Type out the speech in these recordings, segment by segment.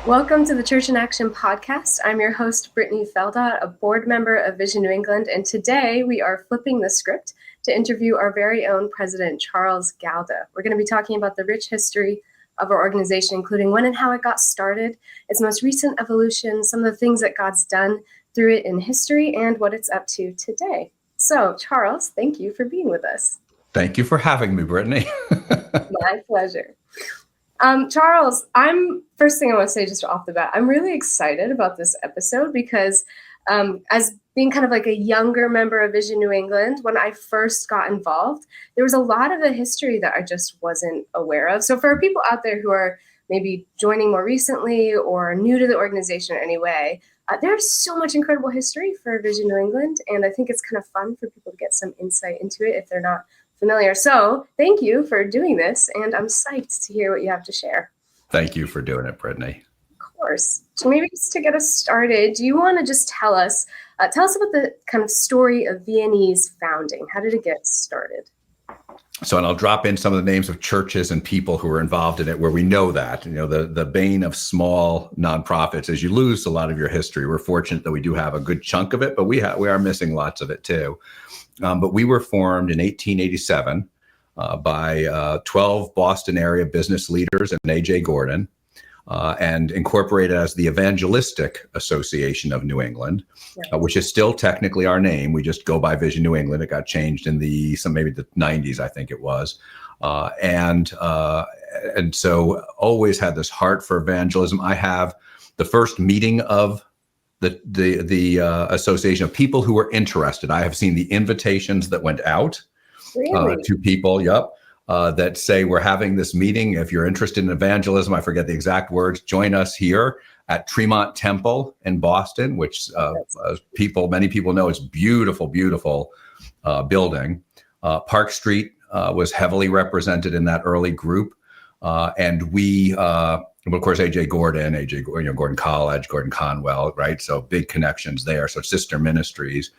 Welcome to the Church in Action podcast. I'm your host, Brittany Feldott, a board member of Vision New England, and today we are flipping the script to interview our very own president, Charles Galda. We're going to be talking about the rich history of our organization, including when and how it got started, its most recent evolution, some of the things that God's done through it in history, and what it's up to today. So, Charles, thank you for being with us. Thank you for having me, Brittany. My pleasure. Charles, first thing I want to say just off the bat, I'm really excited about this episode because as being kind of like a younger member of Vision New England, when I first got involved, there was a lot of the history that I just wasn't aware of. So for people out there who are maybe joining more recently or new to the organization in any way, there's so much incredible history for Vision New England, and I think it's kind of fun for people to get some insight into it if they're not familiar. So thank you for doing this, and I'm psyched to hear what you have to share. Thank you for doing it, Brittany. Of course. So maybe just to get us started, do you want to just tell us about the kind of story of VNE's founding? How did it get started? So, and I'll drop in some of the names of churches and people who were involved in it where we know that, the bane of small nonprofits is you lose a lot of your history. We're fortunate that we do have a good chunk of it, but we are missing lots of it too. But we were formed in 1887 by 12 Boston area business leaders and A.J. Gordon, and incorporated as the Evangelistic Association of New England, which is still technically our name. We just go by Vision New England. It got changed in maybe the 90s, I think it was. And so always had this heart for evangelism. I have the first meeting of the association of people who were interested. I have seen the invitations that went out to people, that say we're having this meeting. If you're interested in evangelism, I forget the exact words, join us here at Tremont Temple in Boston, which many people know it's beautiful, beautiful building. Park Street was heavily represented in that early group. And we, of course, A.J. Gordon, Gordon College, Gordon Conwell, right? So big connections there. So sister ministries.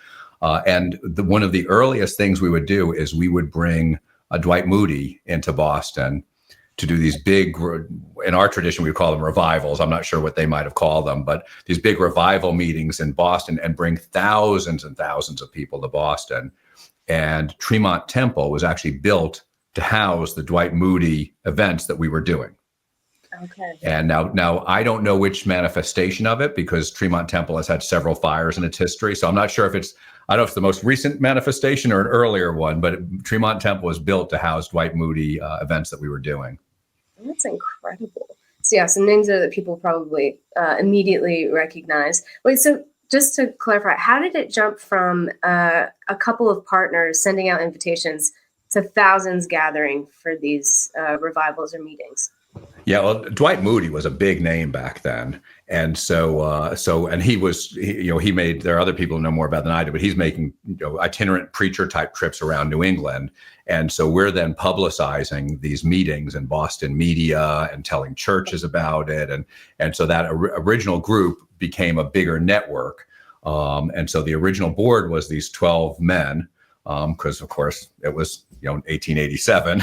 And one of the earliest things we would do is we would bring Dwight Moody into Boston to do these big, in our tradition, we call them revivals. I'm not sure what they might have called them, but these big revival meetings in Boston and bring thousands and thousands of people to Boston. And Tremont Temple was actually built to house the Dwight Moody events that we were doing. Okay. And now I don't know which manifestation of it because Tremont Temple has had several fires in its history. So I'm not sure if I don't know if it's the most recent manifestation or an earlier one, but Tremont Temple was built to house Dwight Moody events that we were doing. That's incredible. So yeah, some names there that people probably immediately recognize. Wait, so just to clarify, how did it jump from a couple of partners sending out invitations to thousands gathering for these revivals or meetings? Yeah, well, Dwight Moody was a big name back then, and and he was, he made. There are other people who know more about than I do, but he's making itinerant preacher type trips around New England, and so we're then publicizing these meetings in Boston media and telling churches about it, and so that original group became a bigger network, and so the original board was these 12 men. Because of course it was 1887,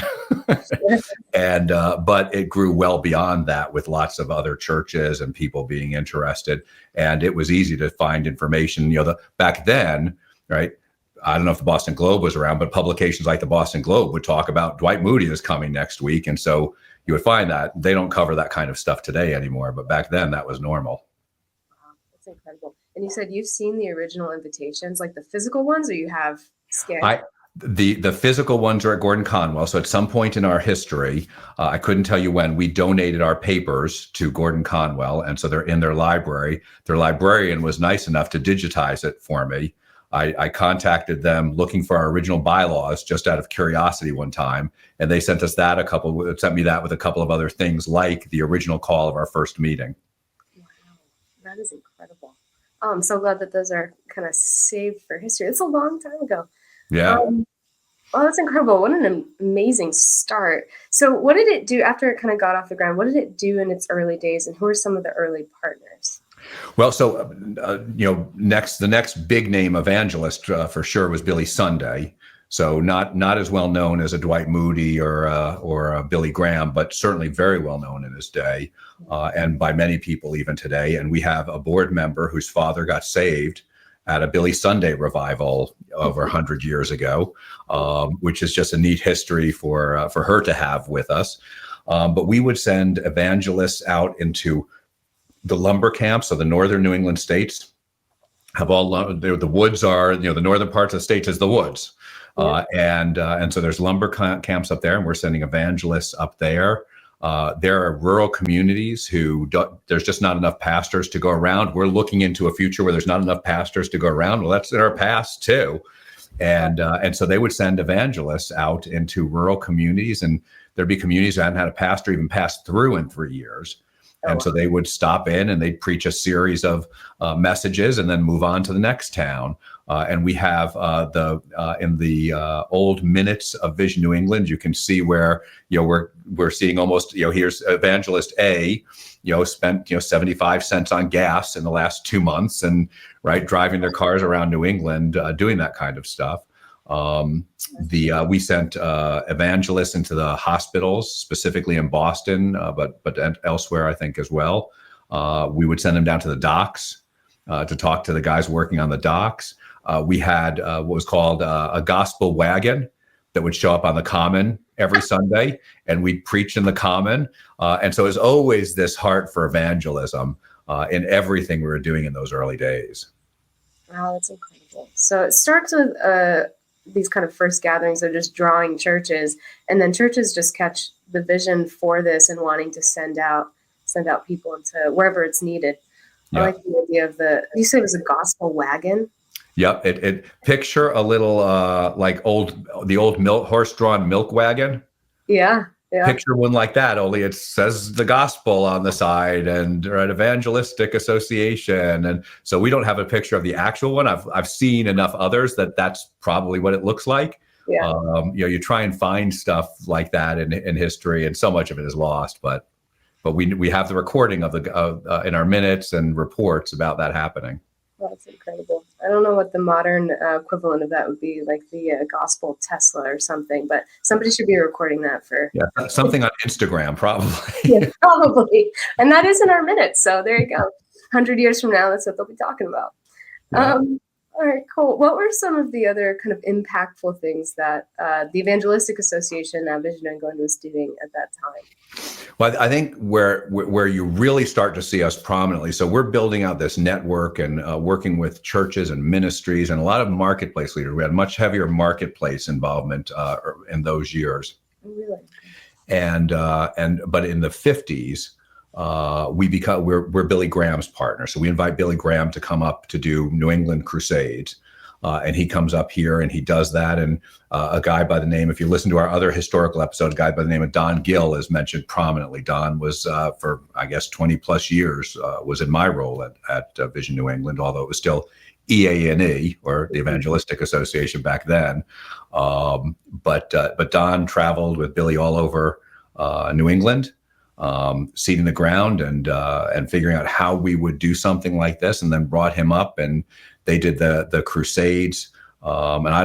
and but it grew well beyond that with lots of other churches and people being interested, and it was easy to find information. Back then, right? I don't know if the Boston Globe was around, but publications like the Boston Globe would talk about Dwight Moody is coming next week, and so you would find that they don't cover that kind of stuff today anymore. But back then, that was normal. Wow, that's incredible. And you said you've seen the original invitations, like the physical ones, or you have? The physical ones are at Gordon Conwell. So at some point in our history, I couldn't tell you when, we donated our papers to Gordon Conwell. And so they're in their library. Their librarian was nice enough to digitize it for me. I contacted them looking for our original bylaws just out of curiosity one time. And they sent us sent me that with a couple of other things like the original call of our first meeting. Wow, that is incredible. I'm so glad that those are kind of saved for history. It's a long time ago. Yeah. Well, that's incredible. What an amazing start. So what did it do after it kind of got off the ground? What did it do in its early days, and who are some of the early partners? Well, so, the next big name evangelist for sure was Billy Sunday. So not as well known as a Dwight Moody or a Billy Graham, but certainly very well known in his day, and by many people even today. And we have a board member whose father got saved at a Billy Sunday revival over 100 years ago, which is just a neat history for her to have with us. But we would send evangelists out into the lumber camps of the northern New England states. Have all the woods are, the northern parts of the states is the woods. And so there's lumber camps up there, and we're sending evangelists up there. There are rural communities there's just not enough pastors to go around. We're looking into a future where there's not enough pastors to go around. Well, that's in our past too. And so they would send evangelists out into rural communities, and there'd be communities that hadn't had a pastor even pass through in 3 years. And so they would stop in and they'd preach a series of messages and then move on to the next town. And we have in the old minutes of Vision New England, you can see where we're seeing almost here's Evangelist A, spent 75 cents on gas in the last 2 months, and driving their cars around New England doing that kind of stuff. We sent evangelists into the hospitals, specifically in Boston, but elsewhere, I think, as well. We would send them down to the docks to talk to the guys working on the docks. We had what was called a gospel wagon that would show up on the common every Sunday, and we'd preach in the common. And so there's always this heart for evangelism in everything we were doing in those early days. Wow, that's incredible. So it starts with these kind of first gatherings are just drawing churches, and then churches just catch the vision for this and wanting to send out people into wherever it's needed. Yeah. I like the idea of you said it was a gospel wagon. Yep. It picture a little like the old horse-drawn milk wagon. Yeah. Yeah. Picture one like that, only it says the gospel on the side and evangelistic association. And so we don't have a picture of the actual one. I've seen enough others that's probably what it looks like. Yeah. You try and find stuff like that in history, and so much of it is lost, but we have the recording of in our minutes and reports about that happening. Well, that's incredible. I don't know what the modern equivalent of that would be, like the gospel Tesla or something, but somebody should be recording that for... Yeah, something on Instagram, probably. Yeah, probably. And that is in our minutes. So there you go. 100 years from now, that's what they'll be talking about. Yeah. All right, cool. What were some of the other kind of impactful things that the Evangelistic Association, now Vision New England, was doing at that time? Well, I think where you really start to see us prominently, so we're building out this network and working with churches and ministries and a lot of marketplace leaders. We had much heavier marketplace involvement in those years. Really? But in the 50s, we're Billy Graham's partner. So we invite Billy Graham to come up to do New England Crusades. And he comes up here and he does that. And a guy by the name, if you listen to our other historical episodes, a guy by the name of Don Gill is mentioned prominently. Don was, for, I guess, 20 plus years, was in my role at Vision New England, although it was still EANE, or the Evangelistic Association back then. But Don traveled with Billy all over New England, seeding the ground and figuring out how we would do something like this, and then brought him up, and they did the Crusades. And I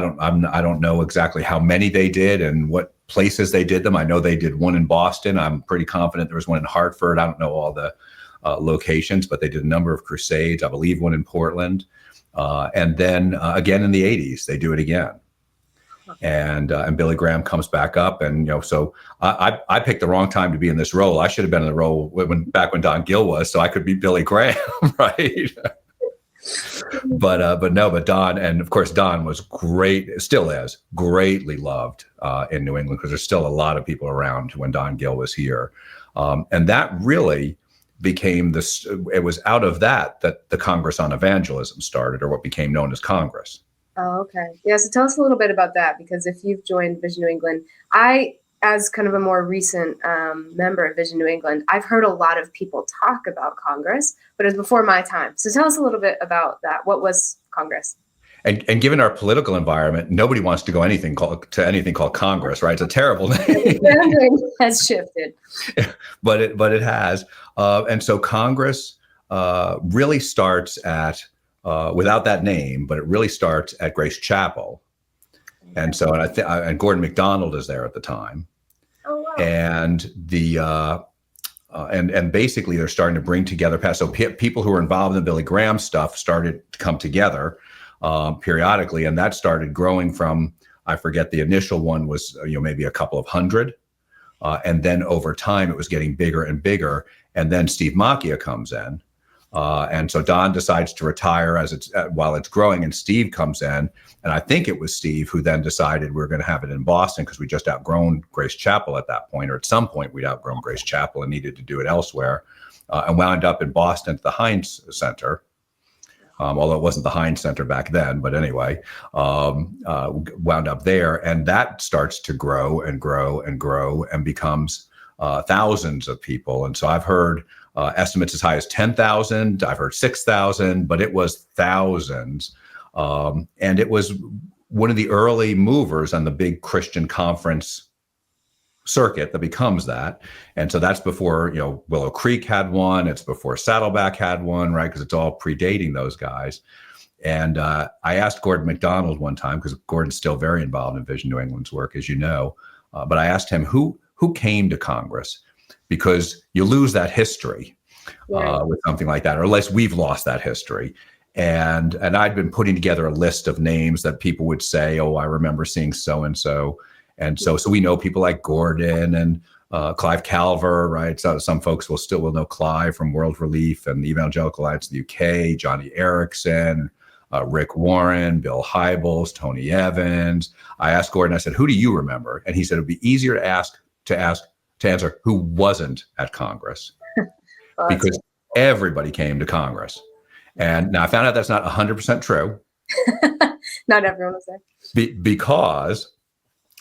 don't know exactly how many they did and what places they did them. I know they did one in Boston. I'm pretty confident there was one in Hartford. I don't know all the locations, but they did a number of Crusades. I believe one in Portland. And then again in the 80s, they do it again. And Billy Graham comes back up, and so I picked the wrong time to be in this role. I should have been in the role back when Don Gill was, so I could be Billy Graham, right? But Don, and of course Don was great, still is greatly loved in New England, because there's still a lot of people around when Don Gill was here, and that really became this. It was out of that the Congress on Evangelism started, or what became known as Congress. Oh, okay. Yeah, so tell us a little bit about that, because if you've joined Vision New England, as kind of a more recent member of Vision New England, I've heard a lot of people talk about Congress, but it was before my time. So tell us a little bit about that. What was Congress? And given our political environment, nobody wants to go anything called Congress, right? It's a terrible name. The has shifted. But it has. And so Congress really starts at, without that name, but it really starts at Grace Chapel. And so, and Gordon McDonald is there at the time. Oh, wow. And and basically they're starting to bring together. So people who were involved in the Billy Graham stuff started to come together periodically. And that started growing from, I forget, the initial one was, maybe a couple of hundred. And then over time, it was getting bigger and bigger. And then Steve Macchia comes in. And so Don decides to retire while it's growing, and Steve comes in. And I think it was Steve who then decided we're going to have it in Boston because we just outgrown Grace Chapel at that point, or at some point we'd outgrown Grace Chapel and needed to do it elsewhere, and wound up in Boston at the Heinz Center. Although it wasn't the Heinz Center back then, but anyway, wound up there, and that starts to grow and grow and grow and becomes thousands of people. And so I've heard estimates as high as 10,000. I've heard 6,000, but it was thousands. And it was one of the early movers on the big Christian conference circuit that becomes that. And so that's before, Willow Creek had one. It's before Saddleback had one, right? Because it's all predating those guys. And I asked Gordon McDonald one time, because Gordon's still very involved in Vision New England's work, as you know. But I asked him who came to Congress, because you lose that history with something like that, or at least we've lost that history. And I'd been putting together a list of names that people would say, oh, I remember seeing so-and-so. And so we know people like Gordon and Clive Calver, right? So some folks will know Clive from World Relief and the Evangelical Alliance of the UK, Johnny Erickson, Rick Warren, Bill Hybels, Tony Evans. I asked Gordon, I said, who do you remember? And he said, it'd be easier to answer who wasn't at Congress, because everybody came to Congress. And now I found out that's not 100% true. Not everyone was there. Because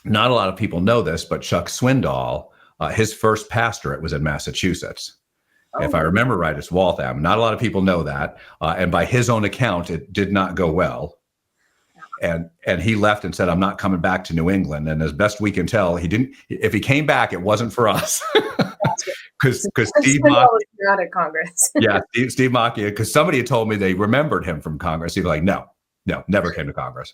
not a lot of people know this, but Chuck Swindoll, his first pastorate was in Massachusetts. Oh. If I remember right, it's Waltham. Not a lot of people know that. And by his own account, it did not go well. And he left and said, I'm not coming back to New England. And as best we can tell, he didn't. If he came back, it wasn't for us. Because Steve Macchia was not at Congress. Yeah, Steve Macchia, because somebody had told me they remembered him from Congress. He was like, no, never came to Congress.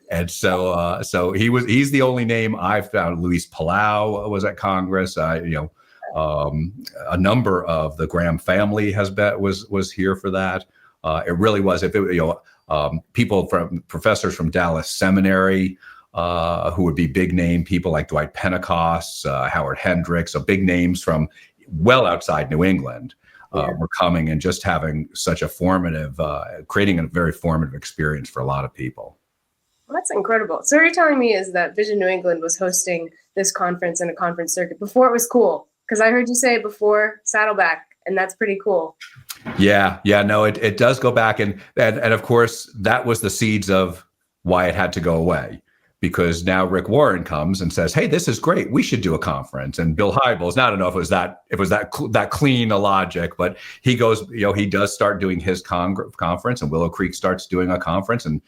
And so he's the only name I've found. Luis Palau was at Congress. A number of the Graham family was here for that. It really was. People professors from Dallas Seminary, who would be big name people like Dwight Pentecost, Howard Hendricks, so big names from well outside New England were coming and just having such a creating a very formative experience for a lot of people. Well, that's incredible. So what you're telling me is that Vision New England was hosting this conference in a conference circuit before it was cool, because I heard you say before Saddleback, and that's pretty cool. Yeah, no, it does go back, and of course that was the seeds of why it had to go away, because now Rick Warren comes and says, "Hey, this is great. We should do a conference." And Bill Hybels, now I don't know if it was that clean a logic, but he goes, he does start doing his conference, and Willow Creek starts doing a conference, and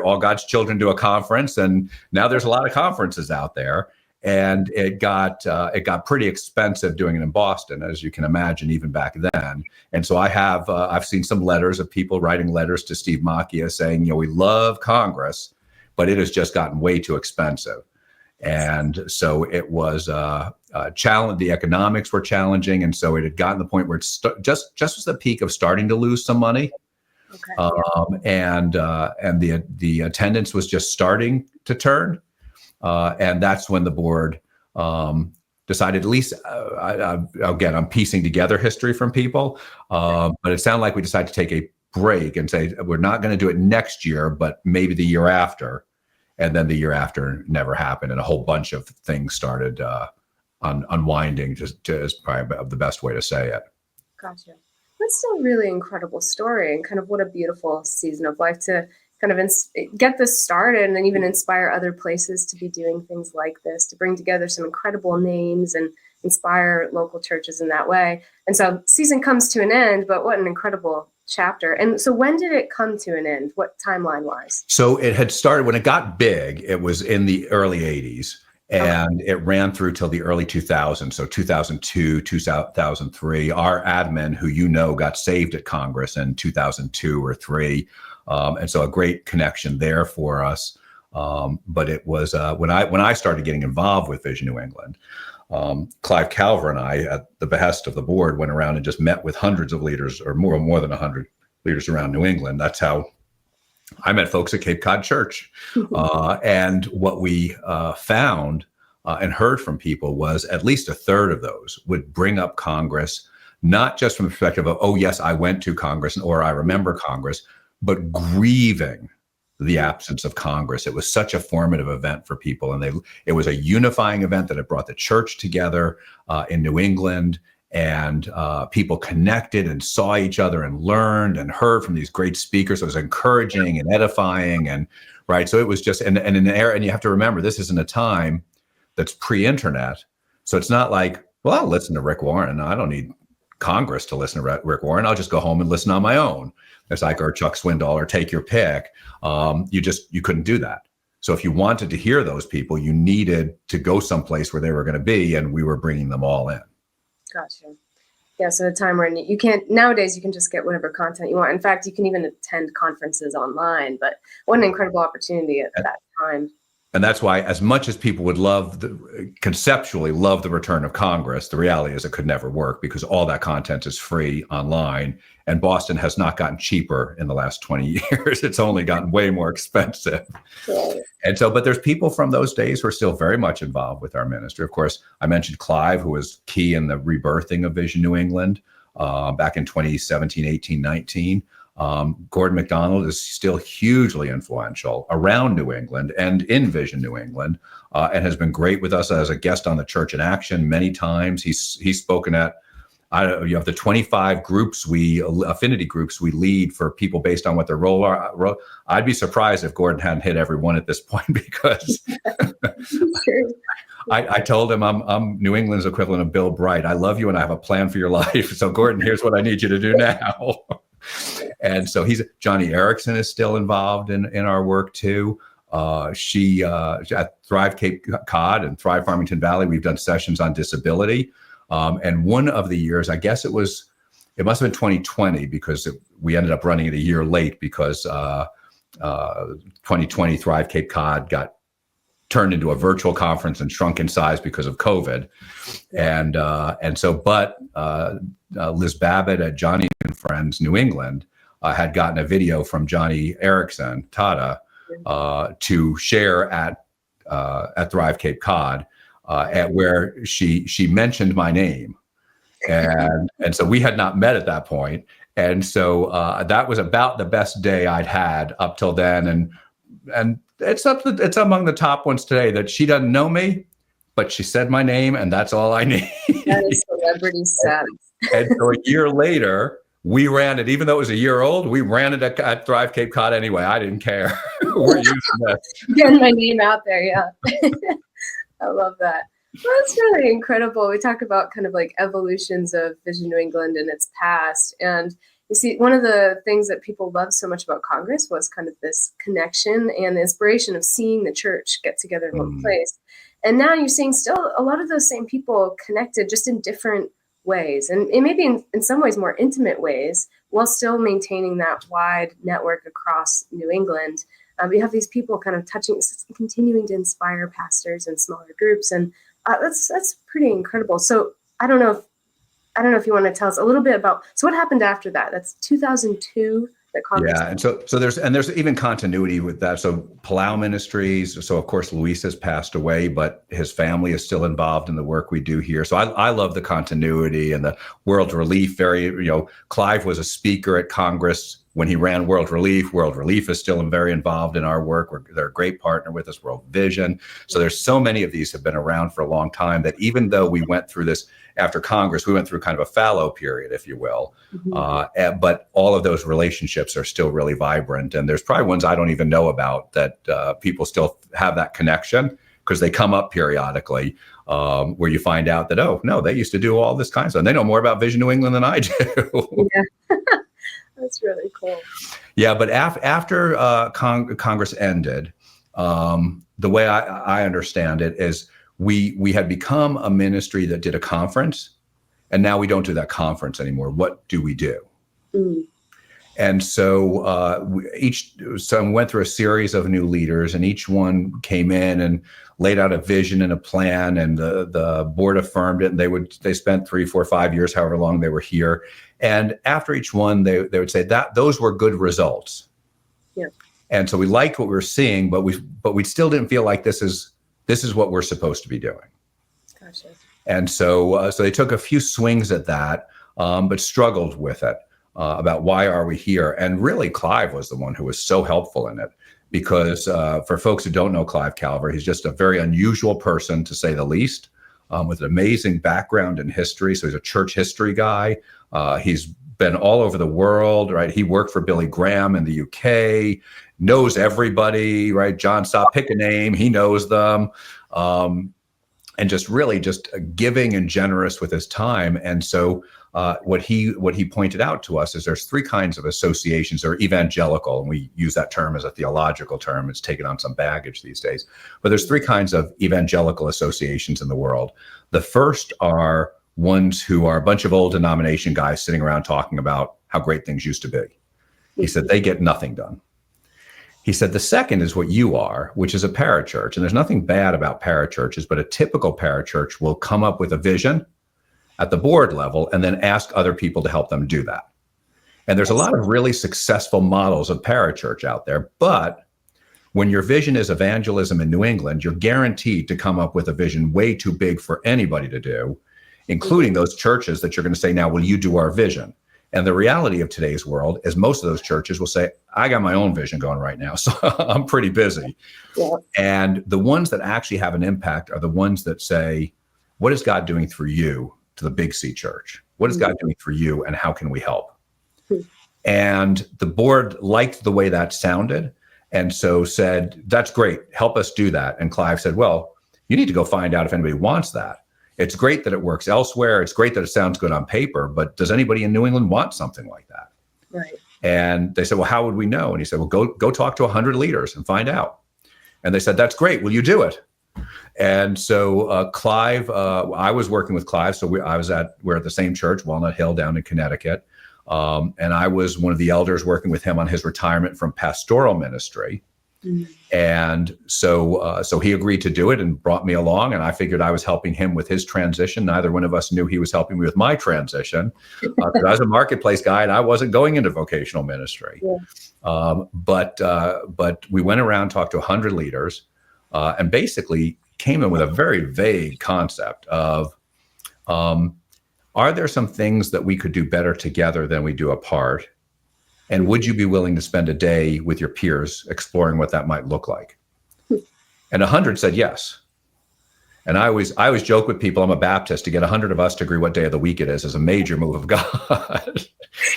all God's children do a conference, and now there's a lot of conferences out there. And it got pretty expensive doing it in Boston, as you can imagine, even back then. And so I've seen some letters of people writing letters to Steve Macchia saying, we love Congress, but it has just gotten way too expensive. And so it was challenge. The economics were challenging, and so it had gotten to the point where it just was the peak of starting to lose some money. Okay. And the attendance was just starting to turn. And that's when the board decided, at least, again, I'm piecing together history from people, but it sounded like we decided to take a break and say, we're not going to do it next year, but maybe the year after. And then the year after never happened. And a whole bunch of things started unwinding, just is probably the best way to say it. Gotcha. That's still a really incredible story, and kind of what a beautiful season of life to kind of get this started, and then even inspire other places to be doing things like this, to bring together some incredible names and inspire local churches in that way. And so season comes to an end, but what an incredible chapter. And so when did it come to an end? What timeline wise? So it had started when it got big. It was in the early 80s. And it ran through till the early 2000s. So 2002, 2003, our admin, who got saved at Congress in 2002 or 3. And so a great connection there for us. But it was when I started getting involved with Vision New England, Clive Calver and I, at the behest of the board, went around and just met with hundreds of leaders, or more than 100 leaders around New England. That's how I met folks at Cape Cod Church. And what we found and heard from people was at least a third of those would bring up Congress, not just from the perspective of, oh, yes, I went to Congress or I remember Congress, but grieving the absence of Congress. It was such a formative event for people. And it was a unifying event that it brought the church together in New England. And people connected and saw each other and learned and heard from these great speakers. It was encouraging and edifying, and right. So it was just and in an era, and you have to remember, this is in a time that's pre-internet. So it's not like, well, I'll listen to Rick Warren. I don't need Congress to listen to Rick Warren. I'll just go home and listen on my own. It's like, or Chuck Swindoll, or take your pick. You couldn't do that. So if you wanted to hear those people, you needed to go someplace where they were going to be, and we were bringing them all in. Gotcha. Yeah, so a time where you can't, nowadays you can just get whatever content you want. In fact, you can even attend conferences online, but what an incredible opportunity at that time. And that's why, as much as people would conceptually love the return of Congress, the reality is it could never work because all that content is free online. And Boston has not gotten cheaper in the last 20 years. It's only gotten way more expensive. Right. And so, but there's people from those days who are still very much involved with our ministry. Of course, I mentioned Clive, who was key in the rebirthing of Vision New England back in 2017, 18, 19. Gordon MacDonald is still hugely influential around New England and in Vision New England, and has been great with us as a guest on the Church in Action many times. He's spoken at you have the 25 groups affinity groups we lead for people based on what their role are. I'd be surprised if Gordon hadn't hit every one at this point because I told him I'm New England's equivalent of Bill Bright. I love you and I have a plan for your life. So Gordon, here's what I need you to do now. And so Johnny Erickson is still involved in our work too. She at Thrive Cape Cod and Thrive Farmington Valley, we've done sessions on disability. And one of the years, I guess it must have been 2020 because we ended up running it a year late because 2020 Thrive Cape Cod got turned into a virtual conference and shrunk in size because of COVID. And so Liz Babbitt at Johnny and Friends New England had gotten a video from Johnny Erickson, Tata, to share at Thrive Cape Cod, at where she mentioned my name. And so we had not met at that point. And so that was about the best day I'd had up till then. And it's among the top ones today that she doesn't know me, but she said my name, and that's all I need. That is celebrity status. And so a year later, we ran it, even though it was a year old, we ran it at Thrive Cape Cod anyway. I didn't care. We're using this. Getting my name out there, yeah. I love that. Well, that's really incredible. We talk about kind of like evolutions of Vision New England and its past. And you see, one of the things that people loved so much about Congress was kind of this connection and the inspiration of seeing the church get together in one place. And now you're seeing still a lot of those same people connected just in different ways. And it may be in some ways more intimate ways while still maintaining that wide network across New England. We have these people kind of continuing to inspire pastors and smaller groups. And that's pretty incredible. So I don't know if you want to tell us a little bit about, so what happened after that? That's 2002 that Congress. Yeah. And so there's even continuity with that. So Palau Ministries. So of course, Luis has passed away, but his family is still involved in the work we do here. So I love the continuity and the World Relief. Clive was a speaker at Congress when he ran World Relief. World Relief is still very involved in our work. They're a great partner with us, World Vision. So there's so many of these have been around for a long time that even though we went through this after Congress, we went through kind of a fallow period, if you will. But all of those relationships are still really vibrant. And there's probably ones I don't even know about that people still have that connection because they come up periodically where you find out that, oh, no, they used to do all this kind of stuff. And they know more about Vision New England than I do. Yeah. That's really cool. Yeah, but after Congress ended, the way I understand it is we had become a ministry that did a conference, and now we don't do that conference anymore. What do we do? And so we went through a series of new leaders, and each one came in and laid out a vision and a plan, and the board affirmed it. And they spent 3, 4, 5 years, however long they were here. And after each one, they would say that those were good results. Yeah. And so we liked what we were seeing, but we still didn't feel like this is what we're supposed to be doing. Gotcha. And so they took a few swings at that, but struggled with it about why are we here. And really, Clive was the one who was so helpful in it, because for folks who don't know Clive Calver, he's just a very unusual person, to say the least, with an amazing background in history. So he's a church history guy. He's been all over the world, right? He worked for Billy Graham in the UK, knows everybody, right? John, stop, pick a name. He knows them. And just really just giving and generous with his time. And so what he pointed out to us is there's 3 kinds of associations that are evangelical, and we use that term as a theological term. It's taken on some baggage these days. But there's 3 kinds of evangelical associations in the world. The first are ones who are a bunch of old denomination guys sitting around talking about how great things used to be. He said they get nothing done. He said the second is what you are, which is a parachurch. And there's nothing bad about parachurches, but a typical parachurch will come up with a vision at the board level and then ask other people to help them do that. And there's a lot of really successful models of parachurch out there. But when your vision is evangelism in New England, you're guaranteed to come up with a vision way too big for anybody to do, including those churches that you're going to say, now, will you do our vision? And the reality of today's world is most of those churches will say, I got my own vision going right now, so I'm pretty busy. Yeah. And the ones that actually have an impact are the ones that say, what is God doing through you to the Big C church? What is God doing for you, and how can we help? And the board liked the way that sounded, and so said, that's great, help us do that. And Clive said, well, you need to go find out if anybody wants that. It's great that it works elsewhere. It's great that it sounds good on paper, but does anybody in New England want something like that? Right. And they said, well, how would we know? And he said, well, go talk to 100 leaders and find out. And they said, that's great. Will you do it? And so Clive, I was working with Clive. So we're at the same church, Walnut Hill, down in Connecticut. And I was one of the elders working with him on his retirement from pastoral ministry. Mm-hmm. And so he agreed to do it and brought me along, and I figured I was helping him with his transition. Neither one of us knew he was helping me with my transition, because I was a marketplace guy and I wasn't going into vocational ministry. Yeah. But we went around, talked to 100 leaders, and basically came in with a very vague concept of, are there some things that we could do better together than we do apart? And would you be willing to spend a day with your peers exploring what that might look like? And 100 said yes. And I always joke with people, I'm a Baptist, to get 100 of us to agree what day of the week it is a major move of God.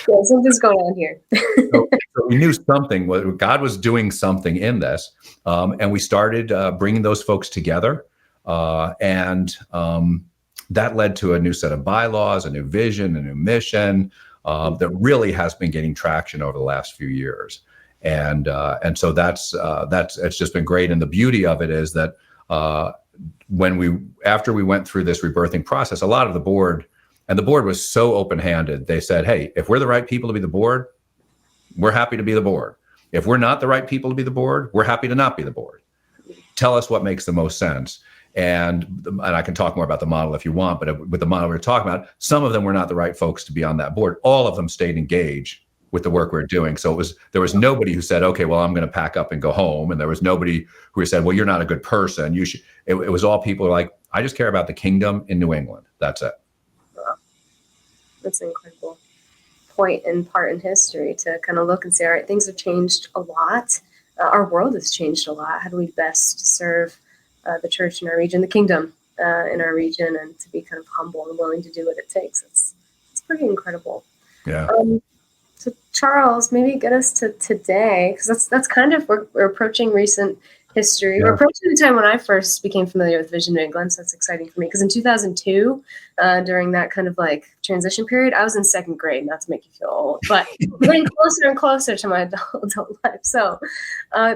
Yeah, something's going on here. So we knew something, God was doing something in this. And we started bringing those folks together. And that led to a new set of bylaws, a new vision, a new mission, that really has been getting traction over the last few years. And so that's it's just been great. And the beauty of it is that after we went through this rebirthing process, a lot of the board was so open-handed. They said, hey, if we're the right people to be the board, we're happy to be the board. If we're not the right people to be the board, we're happy to not be the board. Tell us what makes the most sense. And I can talk more about the model if you want, but with the model we're talking about, some of them were not the right folks to be on that board. All of them stayed engaged with the work we're doing. So there was nobody who said, okay, well, I'm going to pack up and go home. And there was nobody who said, well, you're not a good person. You should. It was all people who were like, I just care about the kingdom in New England. That's it. Wow. That's an incredible point and part in history to kind of look and say, all right, things have changed a lot. Our world has changed a lot. How do we best serve the church in our region, the kingdom in our region, and to be kind of humble and willing to do what it takes? It's pretty incredible. Yeah. So Charles, maybe get us to today, because that's kind of, we're approaching recent history. Yeah. We're approaching the time when I first became familiar with Vision New England, so that's exciting for me. Because in 2002, during that kind of like transition period, I was in second grade, not to make you feel old, but getting closer and closer to my adult life. So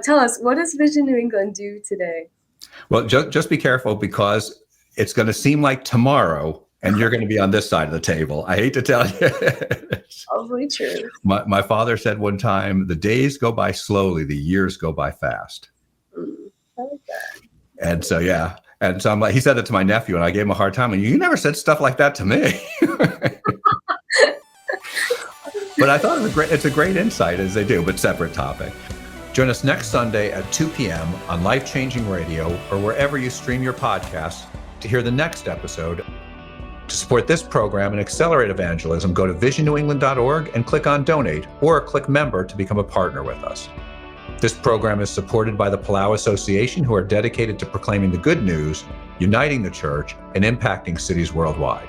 tell us, what does Vision New England do today? Well, just be careful, because it's going to seem like tomorrow, and you're going to be on this side of the table. I hate to tell you. Probably true. My father said one time, the days go by slowly, the years go by fast. I like that. And so, yeah. And so I'm like, he said it to my nephew, and I gave him a hard time. And you never said stuff like that to me. But I thought it's a great insight, as they do, but separate topic. Join us next Sunday at 2 p.m. on Life Changing Radio or wherever you stream your podcasts to hear the next episode. To support this program and accelerate evangelism, go to visionNewEngland.org and click on Donate, or click Member to become a partner with us. This program is supported by the Pastoral Association, who are dedicated to proclaiming the good news, uniting the church, and impacting cities worldwide.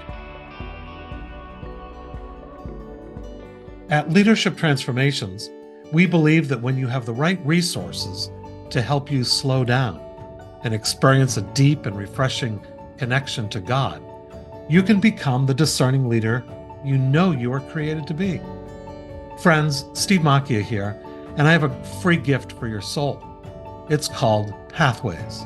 At Leadership Transformations, we believe that when you have the right resources to help you slow down and experience a deep and refreshing connection to God, you can become the discerning leader you know you are created to be. Friends, Steve Macchia here, and I have a free gift for your soul. It's called Pathways.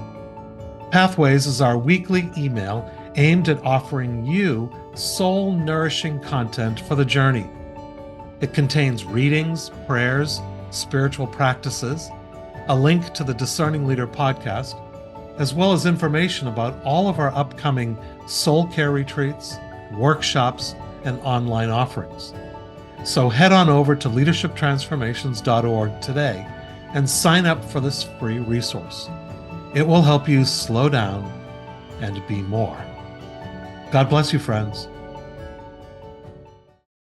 Pathways is our weekly email aimed at offering you soul-nourishing content for the journey. It contains readings, prayers, spiritual practices, a link to the Discerning Leader podcast, as well as information about all of our upcoming soul care retreats, workshops, and online offerings. So head on over to leadershiptransformations.org today and sign up for this free resource. It will help you slow down and be more. God bless you, friends.